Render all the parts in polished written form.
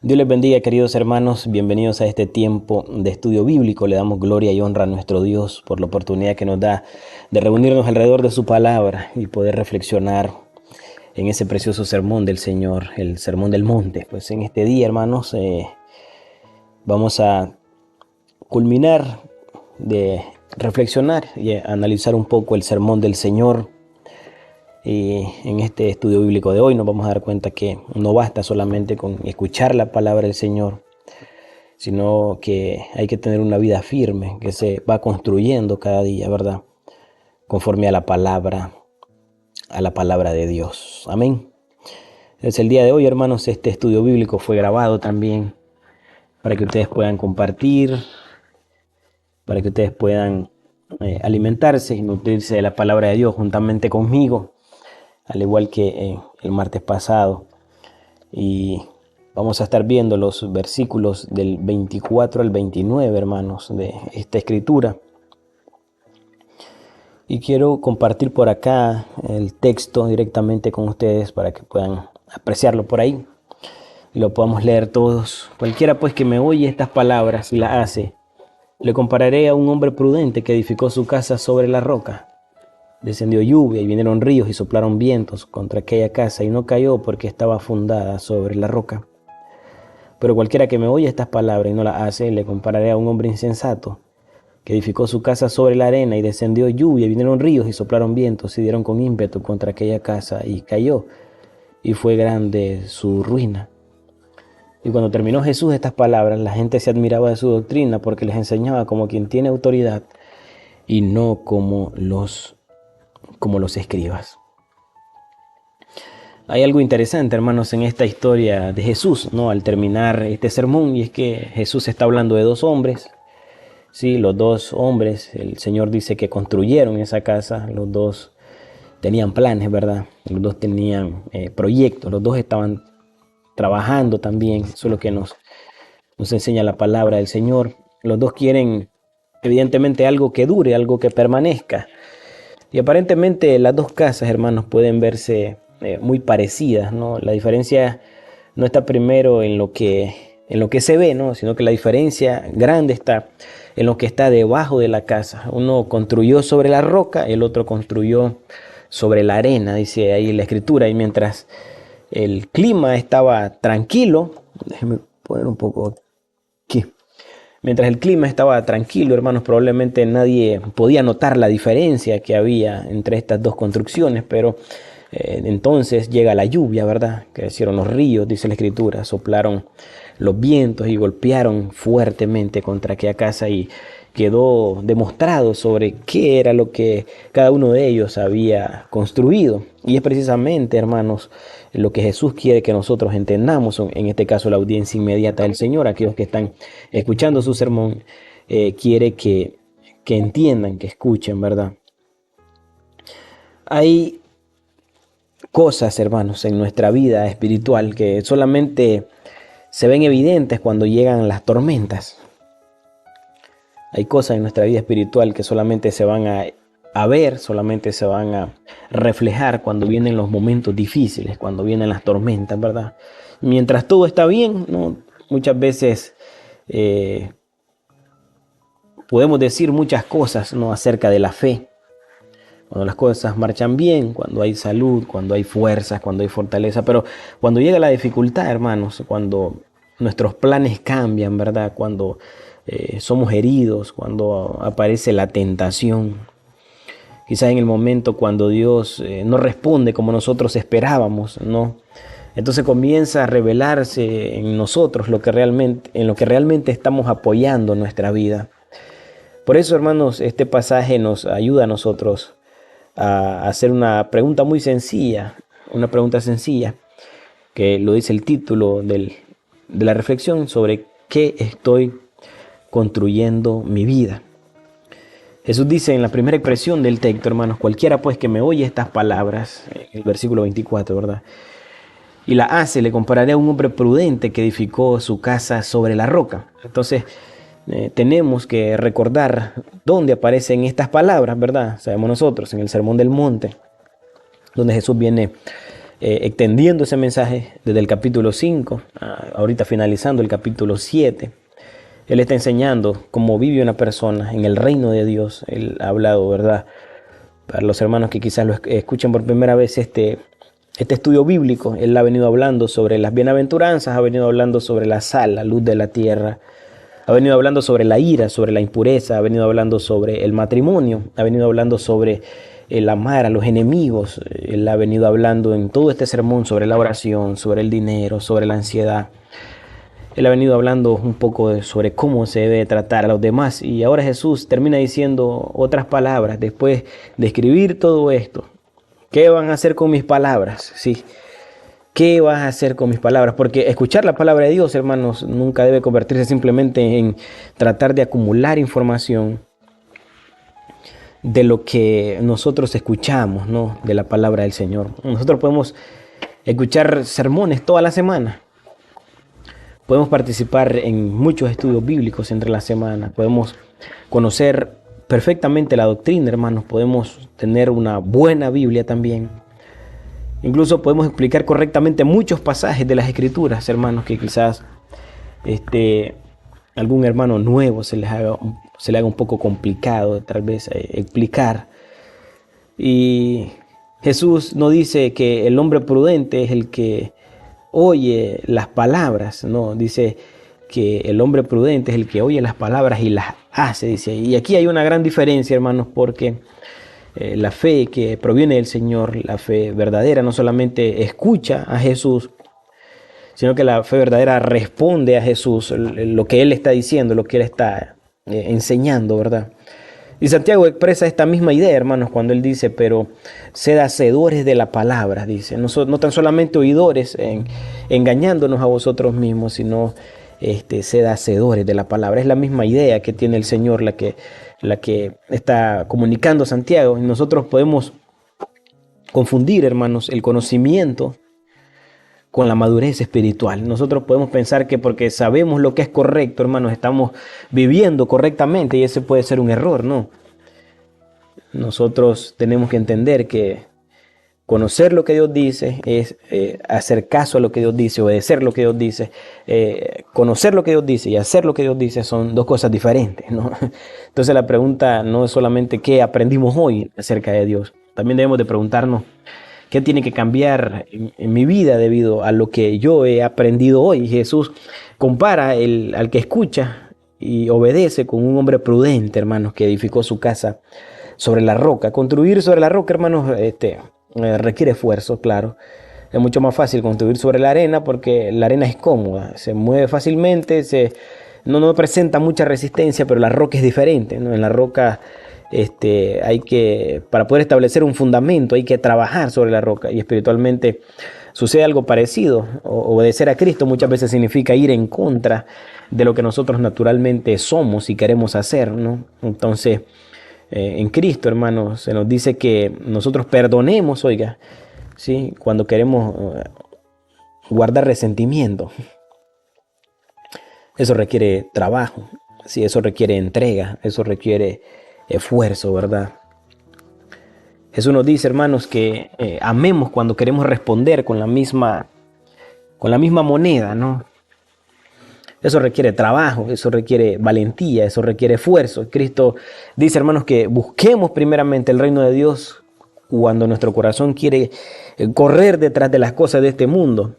Dios les bendiga, queridos hermanos. Bienvenidos a este tiempo de estudio bíblico. Le damos gloria y honra a nuestro Dios por la oportunidad que nos da de reunirnos alrededor de su palabra y poder reflexionar en ese precioso sermón del Señor, el Sermón del Monte. Pues en este día, hermanos, vamos a culminar de reflexionar y analizar un poco el sermón del Señor. Y en este estudio bíblico de hoy nos vamos a dar cuenta que no basta solamente con escuchar la palabra del Señor, sino que hay que tener una vida firme que se va construyendo cada día, ¿verdad? Conforme a la palabra de Dios. Amén. Es el día de hoy, hermanos. Este estudio bíblico fue grabado también para que ustedes puedan compartir, para que ustedes puedan alimentarse y nutrirse de la palabra de Dios juntamente conmigo, al igual que el martes pasado. Y vamos a estar viendo los versículos del 24 al 29, hermanos, de esta escritura. Y quiero compartir por acá el texto directamente con ustedes para que puedan apreciarlo por ahí y lo podamos leer todos. Cualquiera pues que me oye estas palabras y las hace, le compararé a un hombre prudente que edificó su casa sobre la roca. Descendió lluvia y vinieron ríos y soplaron vientos contra aquella casa y no cayó porque estaba fundada sobre la roca. Pero cualquiera que me oye estas palabras y no las hace, le compararé a un hombre insensato que edificó su casa sobre la arena y descendió lluvia y vinieron ríos y soplaron vientos y dieron con ímpetu contra aquella casa y cayó y fue grande su ruina. Y cuando terminó Jesús estas palabras, la gente se admiraba de su doctrina porque les enseñaba como quien tiene autoridad y no como los escribas. Hay algo interesante, hermanos, en esta historia de Jesús, ¿no? Al terminar este sermón, y es que Jesús está hablando de dos hombres. Sí, los dos hombres, el Señor dice que construyeron esa casa, los dos tenían planes, ¿verdad? Los dos tenían proyectos, los dos estaban trabajando también. Eso es lo que nos enseña la palabra del Señor. Los dos quieren, evidentemente, algo que dure, algo que permanezca. Y aparentemente las dos casas, hermanos, pueden verse muy parecidas, ¿no? La diferencia no está primero en lo que se ve, ¿no? Sino que la diferencia grande está en lo que está debajo de la casa. Uno construyó sobre la roca, el otro construyó sobre la arena, dice ahí la escritura. Y mientras el clima estaba tranquilo, déjenme poner un poco aquí. Mientras el clima estaba tranquilo, hermanos, probablemente nadie podía notar la diferencia que había entre estas dos construcciones, pero entonces llega la lluvia, ¿verdad? Crecieron los ríos, dice la escritura, soplaron los vientos y golpearon fuertemente contra aquella casa y quedó demostrado sobre qué era lo que cada uno de ellos había construido. Y es precisamente, hermanos, lo que Jesús quiere que nosotros entendamos, en este caso la audiencia inmediata del Señor, aquellos que están escuchando su sermón, quiere que entiendan, que escuchen, ¿verdad? Hay cosas, hermanos, en nuestra vida espiritual que solamente se ven evidentes cuando llegan las tormentas. Hay cosas en nuestra vida espiritual que solamente se van a ver, solamente se van a reflejar cuando vienen los momentos difíciles, cuando vienen las tormentas, ¿verdad? Mientras todo está bien, ¿no? Muchas veces podemos decir muchas cosas, ¿no? Acerca de la fe. Cuando las cosas marchan bien, cuando hay salud, cuando hay fuerza, cuando hay fortaleza. Pero cuando llega la dificultad, hermanos, cuando nuestros planes cambian, ¿verdad? Cuando somos heridos, cuando aparece la tentación, quizás en el momento cuando Dios no responde como nosotros esperábamos, ¿no? Entonces comienza a revelarse en nosotros en lo que realmente estamos apoyando nuestra vida. Por eso, hermanos, este pasaje nos ayuda a nosotros a hacer una pregunta muy sencilla, una pregunta sencilla, que lo dice el título de la reflexión: sobre qué estoy construyendo mi vida. Jesús dice en la primera expresión del texto, hermanos: cualquiera pues que me oye estas palabras, el versículo 24, ¿verdad? Y la hace, le compararé a un hombre prudente que edificó su casa sobre la roca. Entonces, tenemos que recordar dónde aparecen estas palabras, ¿verdad? Sabemos nosotros, en el Sermón del Monte, donde Jesús viene extendiendo ese mensaje desde el capítulo 5, ahorita finalizando el capítulo 7. Él está enseñando cómo vive una persona en el reino de Dios. Él ha hablado, ¿verdad? Para los hermanos que quizás lo escuchen por primera vez este estudio bíblico, él ha venido hablando sobre las bienaventuranzas, ha venido hablando sobre la sal, la luz de la tierra, ha venido hablando sobre la ira, sobre la impureza, ha venido hablando sobre el matrimonio, ha venido hablando sobre el amar a los enemigos. Él ha venido hablando en todo este sermón sobre la oración, sobre el dinero, sobre la ansiedad. Él ha venido hablando un poco sobre cómo se debe tratar a los demás, y ahora Jesús termina diciendo otras palabras después de escribir todo esto. ¿Qué van a hacer con mis palabras? Sí. ¿Qué vas a hacer con mis palabras? Porque escuchar la palabra de Dios, hermanos, nunca debe convertirse simplemente en tratar de acumular información de lo que nosotros escuchamos, ¿no? De la palabra del Señor. Nosotros podemos escuchar sermones toda la semana. Podemos participar en muchos estudios bíblicos entre la semana. Podemos conocer perfectamente la doctrina, hermanos. Podemos tener una buena Biblia también. Incluso podemos explicar correctamente muchos pasajes de las Escrituras, hermanos, que quizás algún hermano nuevo se le haga un poco complicado tal vez explicar. Y Jesús no dice que el hombre prudente es el que oye las palabras, no, dice que el hombre prudente es el que oye las palabras y las hace, dice. Y aquí hay una gran diferencia, hermanos, porque la fe que proviene del Señor, la fe verdadera, no solamente escucha a Jesús, sino que la fe verdadera responde a Jesús, lo que Él está diciendo, lo que Él está enseñando, ¿verdad? Y Santiago expresa esta misma idea, hermanos, cuando él dice, pero sed hacedores de la palabra, dice. No tan solamente oidores, engañándonos a vosotros mismos, sino sed hacedores de la palabra. Es la misma idea que tiene el Señor, la que está comunicando Santiago. Y nosotros podemos confundir, hermanos, el conocimiento con la madurez espiritual. Nosotros podemos pensar que porque sabemos lo que es correcto, hermanos, estamos viviendo correctamente, y ese puede ser un error, ¿no? Nosotros tenemos que entender que conocer lo que Dios dice es hacer caso a lo que Dios dice, obedecer lo que Dios dice. Conocer lo que Dios dice y hacer lo que Dios dice son dos cosas diferentes, ¿no? Entonces la pregunta no es solamente qué aprendimos hoy acerca de Dios. También debemos de preguntarnos ¿qué tiene que cambiar en mi vida debido a lo que yo he aprendido hoy? Jesús compara al que escucha y obedece con un hombre prudente, hermanos, que edificó su casa sobre la roca. Construir sobre la roca, hermanos, requiere esfuerzo, claro. Es mucho más fácil construir sobre la arena porque la arena es cómoda, se mueve fácilmente, no presenta mucha resistencia, pero la roca es diferente, ¿no? En la roca para poder establecer un fundamento hay que trabajar sobre la roca, y espiritualmente sucede algo parecido. Obedecer a Cristo muchas veces significa ir en contra de lo que nosotros naturalmente somos y queremos hacer, ¿no? Entonces, en Cristo, hermanos, se nos dice que nosotros perdonemos, oiga, ¿sí? Cuando queremos guardar resentimiento. Eso requiere trabajo, ¿sí? Eso requiere entrega, eso requiere esfuerzo, ¿verdad? Jesús nos dice, hermanos, que amemos cuando queremos responder con la misma moneda, ¿no? Eso requiere trabajo, eso requiere valentía, eso requiere esfuerzo. Cristo dice, hermanos, que busquemos primeramente el reino de Dios cuando nuestro corazón quiere correr detrás de las cosas de este mundo.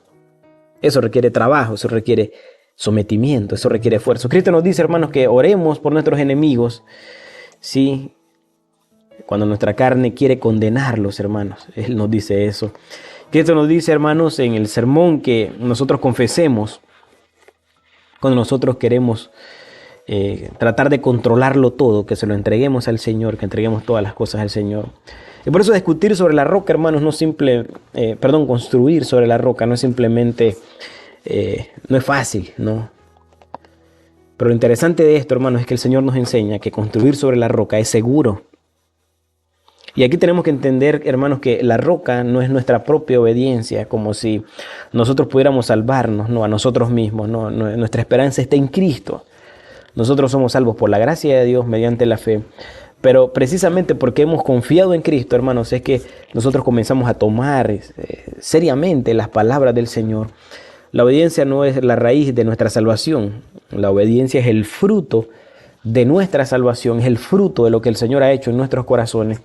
Eso requiere trabajo, eso requiere sometimiento, eso requiere esfuerzo. Cristo nos dice, hermanos, que oremos por nuestros enemigos, ¿sí? Cuando nuestra carne quiere condenarlos, hermanos, Él nos dice eso. Cristo nos dice, hermanos, en el sermón que nosotros confesemos cuando nosotros queremos tratar de controlarlo todo, que se lo entreguemos al Señor, que entreguemos todas las cosas al Señor. Y por eso discutir sobre la roca, hermanos, construir sobre la roca no es simplemente, no es fácil, ¿no? Pero lo interesante de esto, hermanos, es que el Señor nos enseña que construir sobre la roca es seguro. Y aquí tenemos que entender, hermanos, que la roca no es nuestra propia obediencia, como si nosotros pudiéramos salvarnos, no, a nosotros mismos, no, nuestra esperanza está en Cristo. Nosotros somos salvos por la gracia de Dios mediante la fe, Pero precisamente porque hemos confiado en Cristo, hermanos, es que nosotros comenzamos a tomar seriamente las palabras del Señor. La obediencia no es la raíz de nuestra salvación. La obediencia es el fruto de nuestra salvación, es el fruto de lo que el Señor ha hecho en nuestros corazones.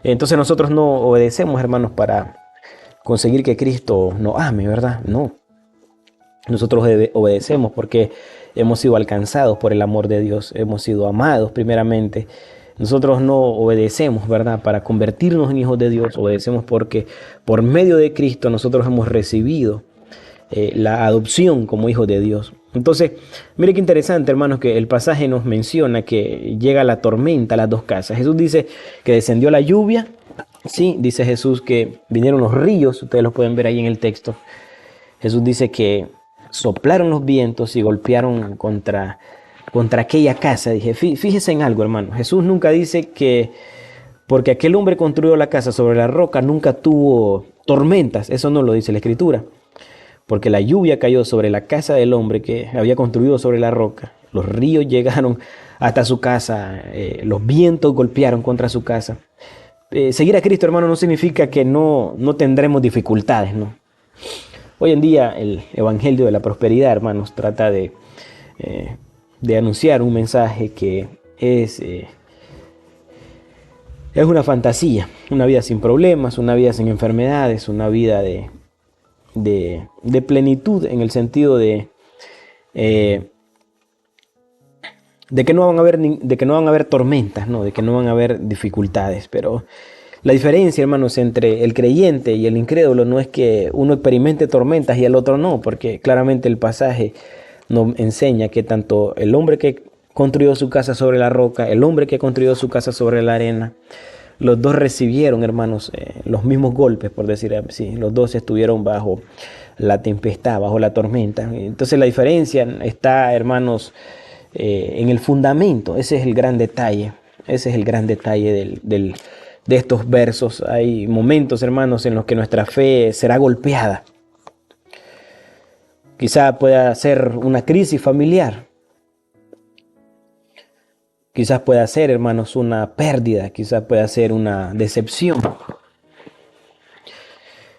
Entonces nosotros no obedecemos, hermanos, para conseguir que Cristo nos ame, ¿verdad? No. Nosotros obedecemos porque hemos sido alcanzados por el amor de Dios, hemos sido amados primeramente. Nosotros no obedecemos, ¿verdad?, para convertirnos en hijos de Dios. Obedecemos porque por medio de Cristo nosotros hemos recibido la adopción como hijos de Dios. Entonces, mire qué interesante, hermanos, que el pasaje nos menciona que llega la tormenta a las dos casas. Jesús dice que descendió la lluvia. Sí, dice Jesús que vinieron los ríos, ustedes los pueden ver ahí en el texto. Jesús dice que soplaron los vientos y golpearon contra aquella casa. Dije, fíjese en algo, hermano. Jesús nunca dice que porque aquel hombre construyó la casa sobre la roca, nunca tuvo tormentas. Eso no lo dice la Escritura. Porque la lluvia cayó sobre la casa del hombre que había construido sobre la roca. Los ríos llegaron hasta su casa. Los vientos golpearon contra su casa. Seguir a Cristo, hermano, no significa que no tendremos dificultades, ¿no? Hoy en día el evangelio de la prosperidad, hermanos, trata de anunciar un mensaje que es una fantasía, una vida sin problemas, una vida sin enfermedades, una vida de plenitud, en el sentido de que no van a haber tormentas, ¿no? De que no van a haber dificultades. Pero la diferencia, hermanos, entre el creyente y el incrédulo no es que uno experimente tormentas y el otro no, porque claramente el pasaje nos enseña que tanto el hombre que construyó su casa sobre la roca, el hombre que construyó su casa sobre la arena, los dos recibieron, hermanos, los mismos golpes, por decir así. Los dos estuvieron bajo la tempestad, bajo la tormenta. Entonces la diferencia está, hermanos, en el fundamento. Ese es el gran detalle. Ese es el gran detalle de estos versos. Hay momentos, hermanos, en los que nuestra fe será golpeada. Quizá pueda ser una crisis familiar. Quizás pueda ser, hermanos, una pérdida. Quizás pueda ser una decepción.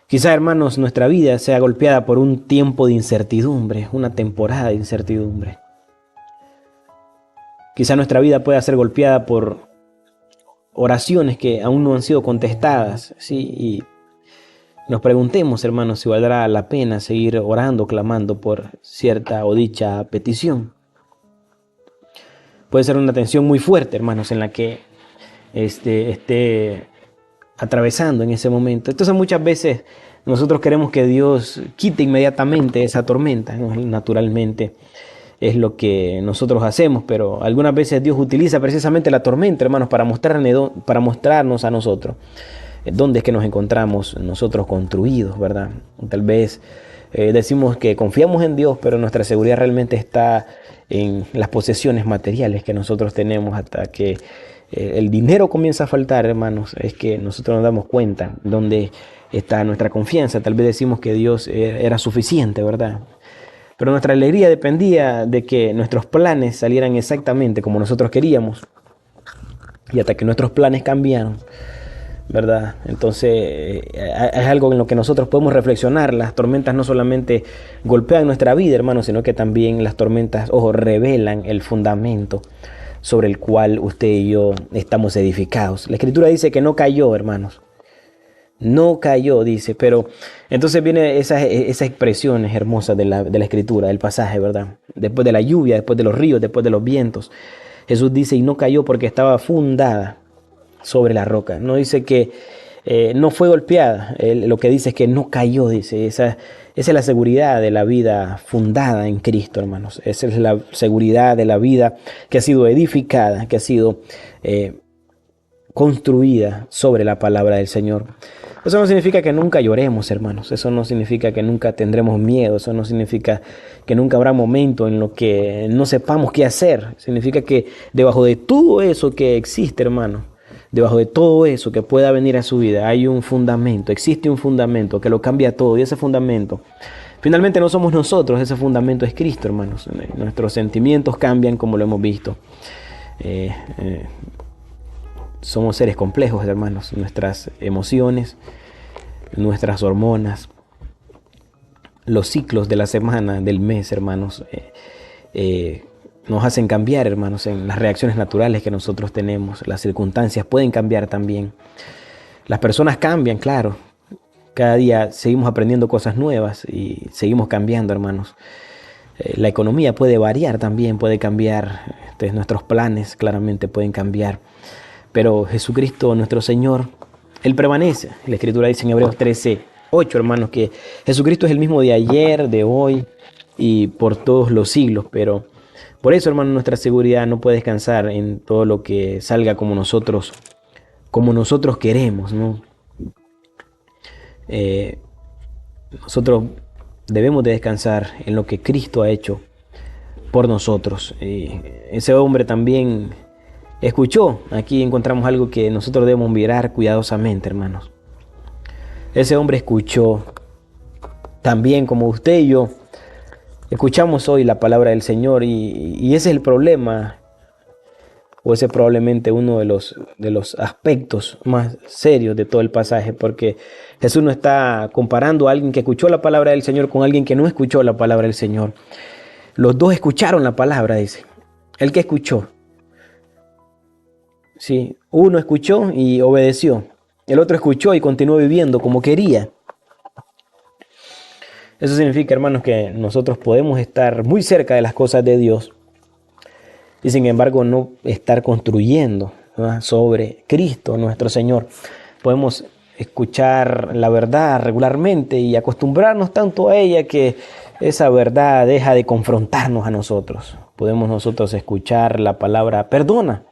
Quizás, hermanos, nuestra vida sea golpeada por un tiempo de incertidumbre, una temporada de incertidumbre. Quizás nuestra vida pueda ser golpeada por oraciones que aún no han sido contestadas, ¿sí? Y nos preguntemos, hermanos, si valdrá la pena seguir orando, clamando por cierta o dicha petición. Puede ser una tensión muy fuerte, hermanos, en la que esté atravesando en ese momento. Entonces muchas veces nosotros queremos que Dios quite inmediatamente esa tormenta, ¿no? Naturalmente es lo que nosotros hacemos, pero algunas veces Dios utiliza precisamente la tormenta, hermanos, para mostrarnos a nosotros dónde es que nos encontramos nosotros construidos, ¿verdad? Tal vez decimos que confiamos en Dios, pero nuestra seguridad realmente está en las posesiones materiales que nosotros tenemos. Hasta que el dinero comienza a faltar, hermanos, es que nosotros nos damos cuenta dónde está nuestra confianza. Tal vez decimos que Dios era suficiente, ¿verdad? Pero nuestra alegría dependía de que nuestros planes salieran exactamente como nosotros queríamos. Y hasta que nuestros planes cambiaron, ¿verdad? Entonces es algo en lo que nosotros podemos reflexionar. Las tormentas no solamente golpean nuestra vida, hermanos, sino que también las tormentas, revelan el fundamento sobre el cual usted y yo estamos edificados. La Escritura dice que no cayó, hermanos. No cayó, dice, pero entonces viene esas expresiones hermosas de la Escritura, del pasaje, ¿verdad? Después de la lluvia, después de los ríos, después de los vientos. Jesús dice, y no cayó porque estaba fundada sobre la roca. No dice que no fue golpeada. Lo que dice es que no cayó, dice. Esa es la seguridad de la vida fundada en Cristo, hermanos. Esa es la seguridad de la vida que ha sido edificada, que ha sido construida sobre la palabra del Señor. Eso no significa que nunca lloremos, hermanos. Eso no significa que nunca tendremos miedo. Eso no significa que nunca habrá momento en lo que no sepamos qué hacer. Significa que debajo de todo eso que existe, hermano, debajo de todo eso que pueda venir a su vida, hay un fundamento. Existe un fundamento que lo cambia todo. Y ese fundamento, finalmente no somos nosotros. Ese fundamento es Cristo, hermanos. Nuestros sentimientos cambian, como lo hemos visto. somos seres complejos, hermanos. Nuestras emociones, nuestras hormonas, los ciclos de la semana, del mes, hermanos, nos hacen cambiar, hermanos, en las reacciones naturales que nosotros tenemos. Las circunstancias pueden cambiar también. Las personas cambian, claro. Cada día seguimos aprendiendo cosas nuevas y seguimos cambiando, hermanos. La economía puede variar también, puede cambiar. Nuestros planes claramente pueden cambiar. Pero Jesucristo, nuestro Señor, Él permanece. La Escritura dice en Hebreos 13:8, hermanos, que Jesucristo es el mismo de ayer, de hoy y por todos los siglos. Pero por eso, hermanos, nuestra seguridad no puede descansar en todo lo que salga como nosotros queremos, ¿no? Nosotros debemos de descansar en lo que Cristo ha hecho por nosotros. Ese hombre también escuchó. Aquí encontramos algo que nosotros debemos mirar cuidadosamente, hermanos. Ese hombre escuchó también, como usted y yo escuchamos hoy la palabra del Señor, y ese es el problema, o ese es probablemente uno de los aspectos más serios de todo el pasaje, porque Jesús no está comparando a alguien que escuchó la palabra del Señor con alguien que no escuchó la palabra del Señor. Los dos escucharon la palabra, dice. El que escuchó. Sí, uno escuchó y obedeció. El otro escuchó y continuó viviendo como quería. Eso significa, hermanos, que nosotros podemos estar muy cerca de las cosas de Dios y sin embargo no estar construyendo, ¿verdad?, sobre Cristo nuestro Señor. Podemos escuchar la verdad regularmente y acostumbrarnos tanto a ella que esa verdad deja de confrontarnos a nosotros. Podemos nosotros escuchar la palabra perdona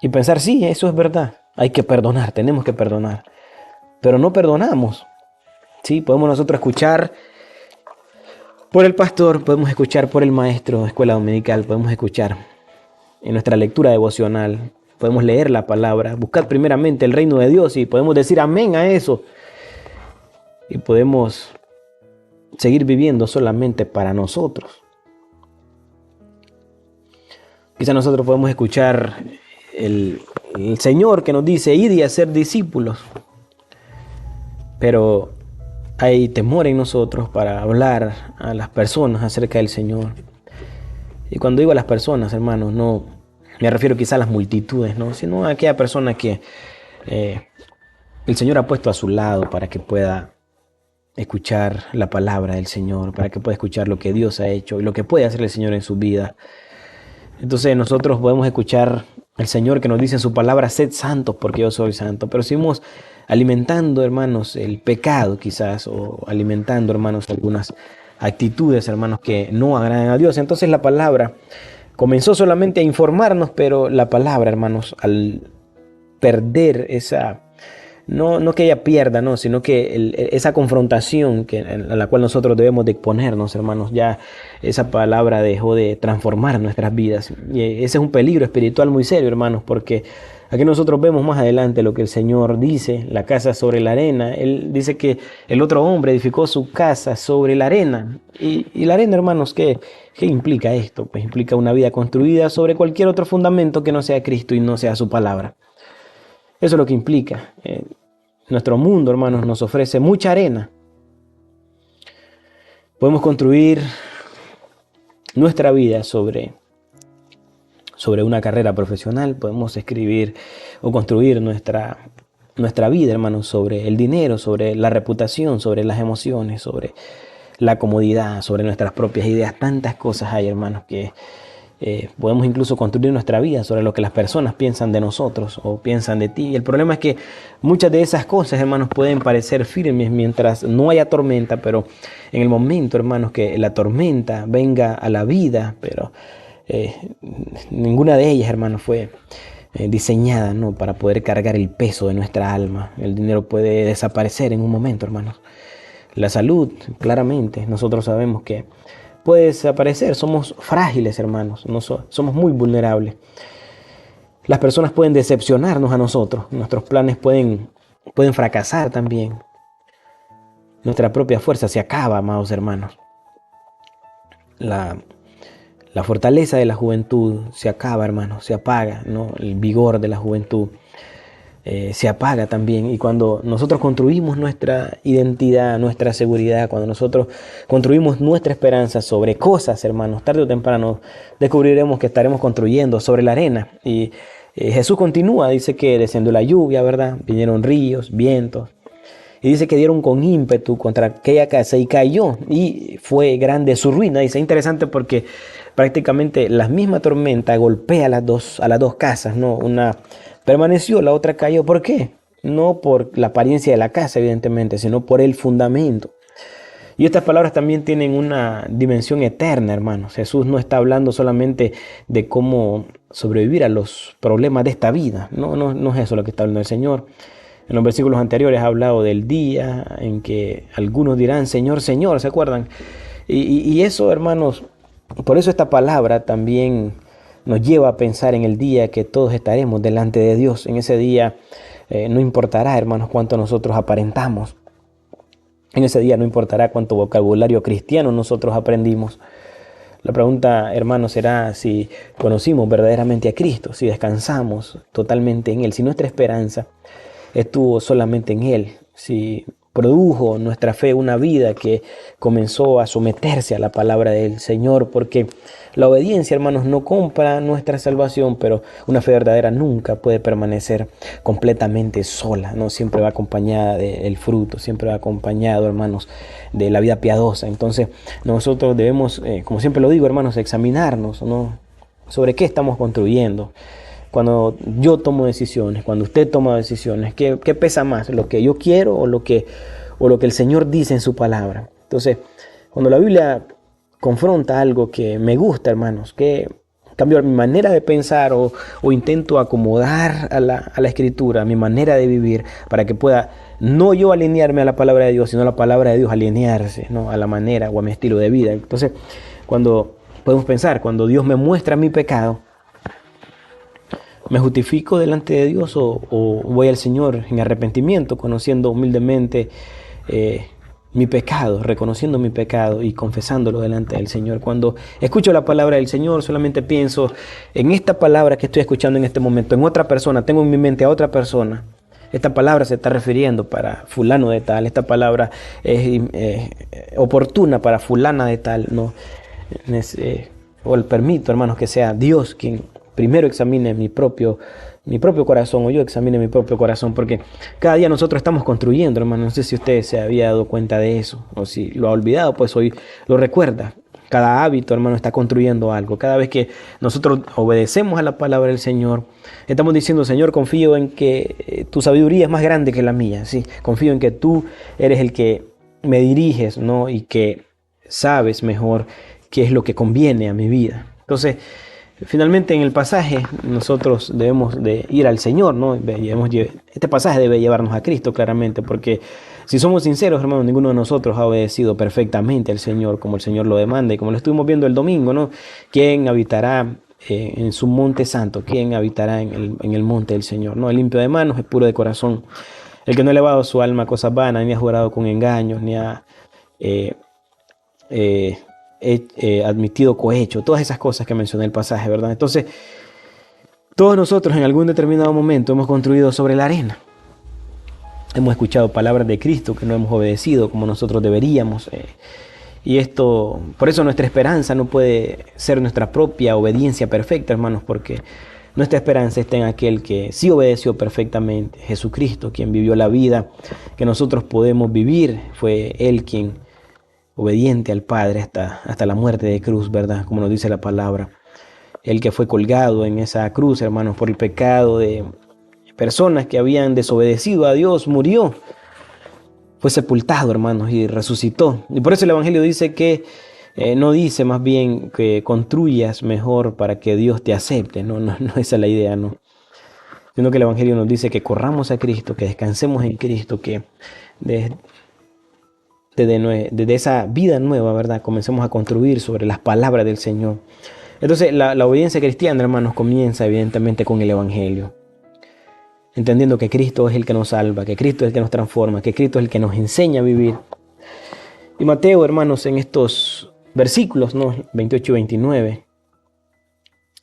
y pensar, sí, eso es verdad, hay que perdonar, tenemos que perdonar, pero no perdonamos. Sí, podemos nosotros escuchar por el pastor, podemos escuchar por el maestro de escuela dominical, podemos escuchar en nuestra lectura devocional, podemos leer la palabra, buscar primeramente el reino de Dios y podemos decir amén a eso. Y podemos seguir viviendo solamente para nosotros. Quizá nosotros podemos escuchar el Señor que nos dice id y hacer discípulos, pero hay temor en nosotros para hablar a las personas acerca del Señor. Y cuando digo a las personas, hermanos, no me refiero quizá a las multitudes, ¿no?, sino a aquella persona que el Señor ha puesto a su lado para que pueda escuchar la palabra del Señor, para que pueda escuchar lo que Dios ha hecho y lo que puede hacer el Señor en su vida. Entonces nosotros podemos escuchar al Señor que nos dice en su palabra, sed santos porque yo soy santo. Pero seguimos alimentando, hermanos, el pecado quizás, o alimentando, hermanos, algunas actitudes, hermanos, que no agradan a Dios. Entonces la palabra comenzó solamente a informarnos, pero la palabra, hermanos, al perder esa, no que ella pierda, no, sino que esa confrontación a la cual nosotros debemos de exponernos, hermanos, ya esa palabra dejó de transformar nuestras vidas. Y ese es un peligro espiritual muy serio, hermanos, porque aquí nosotros vemos más adelante lo que el Señor dice, la casa sobre la arena. Él dice que el otro hombre edificó su casa sobre la arena. Y la arena, hermanos, ¿qué implica esto? Pues implica una vida construida sobre cualquier otro fundamento que no sea Cristo y no sea su palabra. Eso es lo que implica. Nuestro mundo, hermanos, nos ofrece mucha arena. Podemos construir nuestra vida sobre una carrera profesional, podemos escribir o construir nuestra vida, hermanos, sobre el dinero, sobre la reputación, sobre las emociones, sobre la comodidad, sobre nuestras propias ideas. Tantas cosas hay, hermanos, que podemos incluso construir nuestra vida sobre lo que las personas piensan de nosotros o piensan de ti. Y el problema es que muchas de esas cosas, hermanos, pueden parecer firmes mientras no haya tormenta, pero en el momento, hermanos, que la tormenta venga a la vida, pero ninguna de ellas, hermanos, fue diseñada, ¿no?, para poder cargar el peso de nuestra alma. El dinero puede desaparecer en un momento, hermanos. La salud, claramente, nosotros sabemos que puede desaparecer. Somos frágiles, hermanos, somos muy vulnerables. Las personas pueden decepcionarnos a nosotros, nuestros planes pueden fracasar también. Nuestra propia fuerza se acaba, amados hermanos. La La fortaleza de la juventud se acaba, hermanos, se apaga, ¿no? El vigor de la juventud se apaga también. Y cuando nosotros construimos nuestra identidad, nuestra seguridad, cuando nosotros construimos nuestra esperanza sobre cosas, hermanos, tarde o temprano descubriremos que estaremos construyendo sobre la arena. Y Jesús continúa, dice que descendió la lluvia, ¿verdad? Vinieron ríos, vientos. Y dice que dieron con ímpetu contra aquella casa y cayó, y fue grande su ruina. Dice, interesante porque prácticamente la misma tormenta golpea a las dos casas, ¿no? Una permaneció, la otra cayó. ¿Por qué? No por la apariencia de la casa, evidentemente, sino por el fundamento. Y estas palabras también tienen una dimensión eterna, hermanos. Jesús no está hablando solamente de cómo sobrevivir a los problemas de esta vida. No es eso lo que está hablando el Señor. En los versículos anteriores ha hablado del día en que algunos dirán, Señor, Señor, ¿se acuerdan? Y eso, hermanos, por eso esta palabra también nos lleva a pensar en el día que todos estaremos delante de Dios. En ese día no importará, hermanos, cuánto nosotros aparentamos. En ese día no importará cuánto vocabulario cristiano nosotros aprendimos. La pregunta, hermanos, será si conocimos verdaderamente a Cristo, si descansamos totalmente en Él, si nuestra esperanza estuvo solamente en Él, si produjo nuestra fe una vida que comenzó a someterse a la palabra del Señor, porque la obediencia, hermanos, no compra nuestra salvación, pero una fe verdadera nunca puede permanecer completamente sola, ¿no? Siempre va acompañada del fruto, siempre va acompañado, hermanos, de la vida piadosa. Entonces nosotros debemos, como siempre lo digo, hermanos, examinarnos, ¿no? Sobre qué estamos construyendo. Cuando yo tomo decisiones, cuando usted toma decisiones, ¿qué pesa más? ¿Lo que yo quiero o lo que el Señor dice en su palabra? Entonces, cuando la Biblia confronta algo que me gusta, hermanos, que cambio mi manera de pensar o intento acomodar a la Escritura, mi manera de vivir, para que pueda no yo alinearme a la palabra de Dios, sino la palabra de Dios alinearse, ¿no? A la manera o a mi estilo de vida. Entonces, cuando podemos pensar, cuando Dios me muestra mi pecado, ¿me justifico delante de Dios o voy al Señor en arrepentimiento, conociendo humildemente mi pecado, reconociendo mi pecado y confesándolo delante del Señor? Cuando escucho la palabra del Señor, solamente pienso en esta palabra que estoy escuchando en este momento, en otra persona, tengo en mi mente a otra persona. Esta palabra se está refiriendo para fulano de tal, esta palabra es oportuna para fulana de tal, ¿no? O permito, hermanos, que sea Dios quien primero examine mi propio corazón, o yo examine mi propio corazón, porque cada día nosotros estamos construyendo, hermano. No sé si usted se había dado cuenta de eso, o si lo ha olvidado, pues hoy lo recuerda. Cada hábito, hermano, está construyendo algo. Cada vez que nosotros obedecemos a la palabra del Señor, estamos diciendo, Señor, confío en que tu sabiduría es más grande que la mía, ¿sí? Confío en que tú eres el que me diriges, ¿no? Y que sabes mejor qué es lo que conviene a mi vida. Entonces, finalmente en el pasaje nosotros debemos de ir al Señor, ¿no? Este pasaje debe llevarnos a Cristo claramente, porque si somos sinceros, hermanos, ninguno de nosotros ha obedecido perfectamente al Señor como el Señor lo demanda y como lo estuvimos viendo el domingo, ¿no? ¿Quién habitará en su monte santo? ¿Quién habitará en el monte del Señor? ¿No? El limpio de manos, es puro de corazón, el que no ha elevado su alma a cosas vanas, ni ha jurado con engaños, ni ha admitido cohecho, todas esas cosas que mencioné en el pasaje, ¿verdad? Entonces, todos nosotros en algún determinado momento hemos construido sobre la arena. Hemos escuchado palabras de Cristo que no hemos obedecido como nosotros deberíamos. Y esto, por eso nuestra esperanza no puede ser nuestra propia obediencia perfecta, hermanos, porque nuestra esperanza está en aquel que sí obedeció perfectamente, Jesucristo, quien vivió la vida que nosotros podemos vivir. Fue Él quien obediente al Padre hasta la muerte de cruz, ¿verdad? Como nos dice la palabra. El que fue colgado en esa cruz, hermanos, por el pecado de personas que habían desobedecido a Dios, murió. Fue sepultado, hermanos, y resucitó. Y por eso el Evangelio dice que, no dice más bien que construyas mejor para que Dios te acepte. No, esa es la idea, no. Sino que el Evangelio nos dice que corramos a Cristo, que descansemos en Cristo, que desde esa vida nueva, ¿verdad?, comencemos a construir sobre las palabras del Señor. Entonces, la obediencia cristiana, hermanos, comienza evidentemente con el Evangelio. Entendiendo que Cristo es el que nos salva, que Cristo es el que nos transforma, que Cristo es el que nos enseña a vivir. Y Mateo, hermanos, en estos versículos, ¿no?, 28 y 29,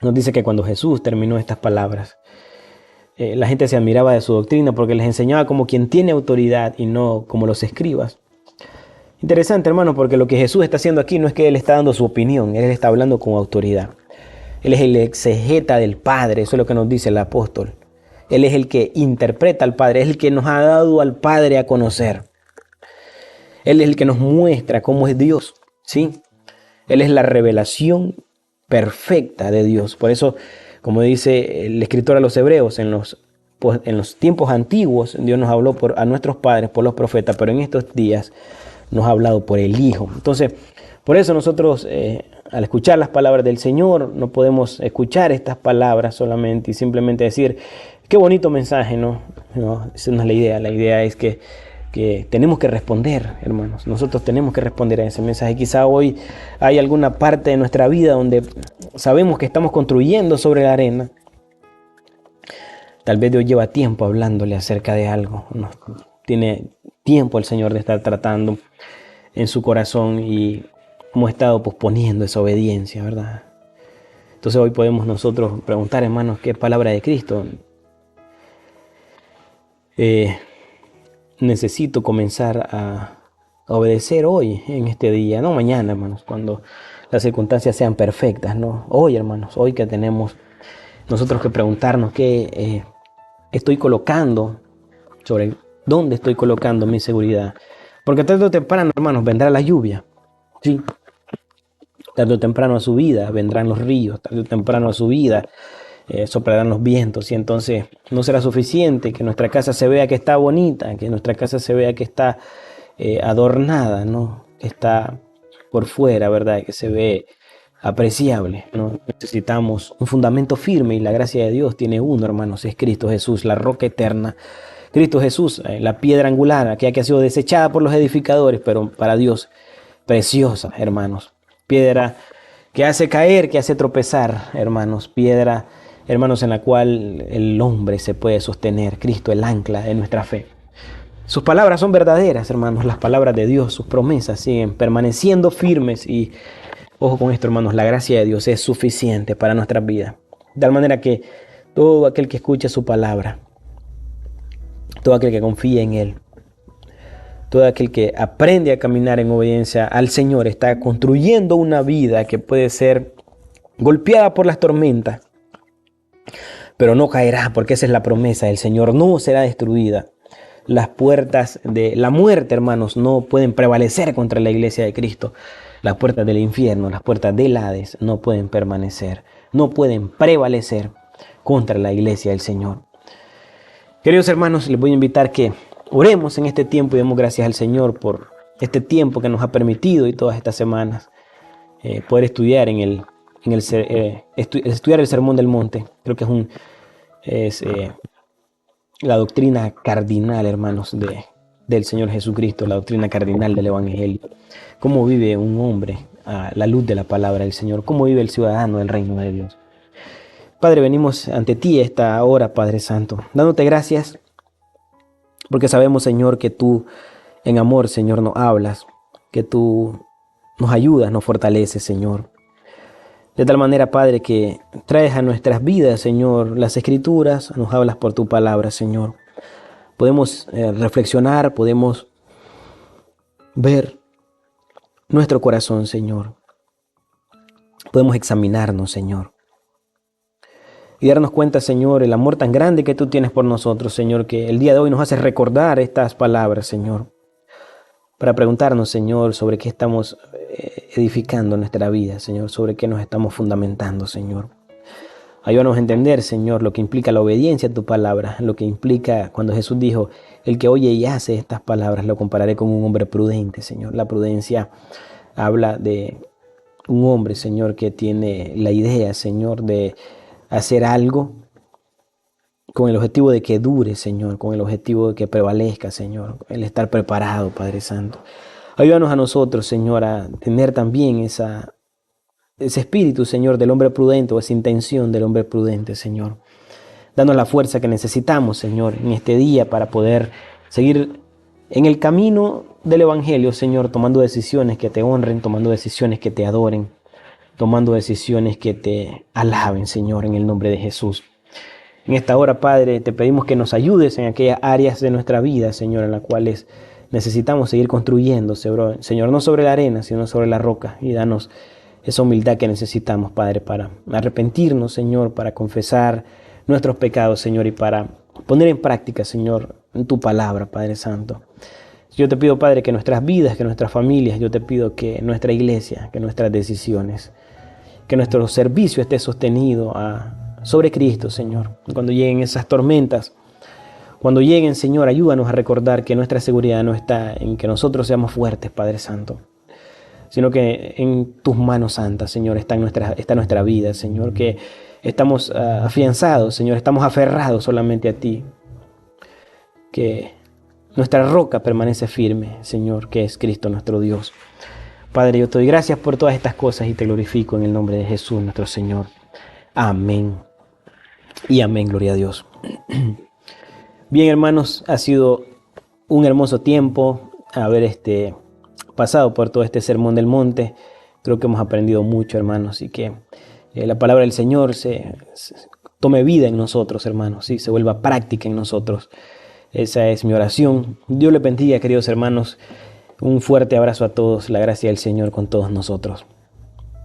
Nos dice que cuando Jesús terminó estas palabras, la gente se admiraba de su doctrina porque les enseñaba como quien tiene autoridad y no como los escribas. Interesante, hermano, porque lo que Jesús está haciendo aquí no es que Él está dando su opinión, Él está hablando con autoridad. Él es el exegeta del Padre, eso es lo que nos dice el apóstol. Él es el que interpreta al Padre, es el que nos ha dado al Padre a conocer. Él es el que nos muestra cómo es Dios, ¿sí? Él es la revelación perfecta de Dios. Por eso, como dice el escritor a los hebreos, en los tiempos antiguos, Dios nos habló a nuestros padres por los profetas, pero en estos días nos ha hablado por el Hijo. Entonces, por eso nosotros, al escuchar las palabras del Señor, no podemos escuchar estas palabras solamente y simplemente decir, qué bonito mensaje, ¿no? No, esa no es la idea. La idea es que tenemos que responder, hermanos. Nosotros tenemos que responder a ese mensaje. Quizá hoy hay alguna parte de nuestra vida donde sabemos que estamos construyendo sobre la arena. Tal vez Dios lleva tiempo hablándole acerca de algo. No, tiene tiempo el Señor de estar tratando en su corazón y hemos estado posponiendo esa obediencia, ¿verdad? Entonces hoy podemos nosotros preguntar, hermanos, ¿qué palabra de Cristo necesito comenzar a obedecer hoy, en este día? No mañana, hermanos, cuando las circunstancias sean perfectas, no. Hoy, hermanos, hoy que tenemos nosotros que preguntarnos qué estoy colocando, sobre dónde estoy colocando mi seguridad. Porque tarde o temprano, hermanos, vendrá la lluvia, ¿sí? Tarde o temprano a su vida vendrán los ríos, tarde o temprano a su vida soplarán los vientos, y entonces no será suficiente que nuestra casa se vea que está bonita, que nuestra casa se vea que está adornada, ¿no? Que está por fuera, ¿verdad? Que se ve apreciable, ¿no? Necesitamos un fundamento firme y la gracia de Dios tiene uno, hermanos, es Cristo Jesús, la roca eterna. Cristo Jesús, la piedra angular, aquella que ha sido desechada por los edificadores, pero para Dios preciosa, hermanos. Piedra que hace caer, que hace tropezar, hermanos. Piedra, hermanos, en la cual el hombre se puede sostener. Cristo, el ancla de nuestra fe. Sus palabras son verdaderas, hermanos. Las palabras de Dios, sus promesas siguen permaneciendo firmes. Y ojo con esto, hermanos, la gracia de Dios es suficiente para nuestras vidas. De tal manera que todo aquel que escuche su palabra, todo aquel que confíe en Él, todo aquel que aprende a caminar en obediencia al Señor, está construyendo una vida que puede ser golpeada por las tormentas, pero no caerá, porque esa es la promesa del Señor, no será destruida. Las puertas de la muerte, hermanos, no pueden prevalecer contra la iglesia de Cristo. Las puertas del infierno, las puertas del Hades no pueden permanecer, no pueden prevalecer contra la iglesia del Señor. Queridos hermanos, les voy a invitar que oremos en este tiempo y demos gracias al Señor por este tiempo que nos ha permitido y todas estas semanas poder estudiar estudiar el Sermón del Monte. Creo que es la doctrina cardinal, hermanos, del Señor Jesucristo, la doctrina cardinal del Evangelio. Cómo vive un hombre a la luz de la palabra del Señor, cómo vive el ciudadano del reino de Dios. Padre, venimos ante ti esta hora, Padre Santo, dándote gracias porque sabemos, Señor, que tú en amor, Señor, nos hablas, que tú nos ayudas, nos fortaleces, Señor. De tal manera, Padre, que traes a nuestras vidas, Señor, las Escrituras, nos hablas por tu palabra, Señor. Podemos reflexionar, podemos ver nuestro corazón, Señor. Podemos examinarnos, Señor. Y darnos cuenta, Señor, el amor tan grande que tú tienes por nosotros, Señor, que el día de hoy nos hace recordar estas palabras, Señor, para preguntarnos, Señor, sobre qué estamos edificando nuestra vida, Señor, sobre qué nos estamos fundamentando, Señor. Ayúdanos a entender, Señor, lo que implica la obediencia a tu palabra, lo que implica cuando Jesús dijo, el que oye y hace estas palabras lo compararé con un hombre prudente, Señor. La prudencia habla de un hombre, Señor, que tiene la idea, Señor, de hacer algo con el objetivo de que dure, Señor, con el objetivo de que prevalezca, Señor, el estar preparado, Padre Santo. Ayúdanos a nosotros, Señor, a tener también ese espíritu, Señor, del hombre prudente, o esa intención del hombre prudente, Señor. Danos la fuerza que necesitamos, Señor, en este día para poder seguir en el camino del Evangelio, Señor, tomando decisiones que te honren, tomando decisiones que te adoren, tomando decisiones que te alaben, Señor, en el nombre de Jesús. En esta hora, Padre, te pedimos que nos ayudes en aquellas áreas de nuestra vida, Señor, en las cuales necesitamos seguir construyendo, Señor, no sobre la arena, sino sobre la roca. Y danos esa humildad que necesitamos, Padre, para arrepentirnos, Señor, para confesar nuestros pecados, Señor, y para poner en práctica, Señor, en tu palabra, Padre Santo. Yo te pido, Padre, que nuestras vidas, que nuestras familias, yo te pido que nuestra iglesia, que nuestras decisiones, que nuestro servicio esté sostenido sobre Cristo, Señor. Cuando lleguen esas tormentas, cuando lleguen, Señor, ayúdanos a recordar que nuestra seguridad no está en que nosotros seamos fuertes, Padre Santo, sino que en tus manos santas, Señor, está nuestra vida, Señor, que estamos afianzados, Señor, estamos aferrados solamente a ti, que nuestra roca permanece firme, Señor, que es Cristo nuestro Dios. Padre, yo te doy gracias por todas estas cosas y te glorifico en el nombre de Jesús, nuestro Señor. Amén. Y amén, gloria a Dios. Bien, hermanos, ha sido un hermoso tiempo haber pasado por todo este sermón del monte. Creo que hemos aprendido mucho, hermanos, y que la palabra del Señor se tome vida en nosotros, hermanos, ¿sí? Se vuelva práctica en nosotros. Esa es mi oración. Dios les bendiga, queridos hermanos. Un fuerte abrazo a todos. La gracia del Señor con todos nosotros.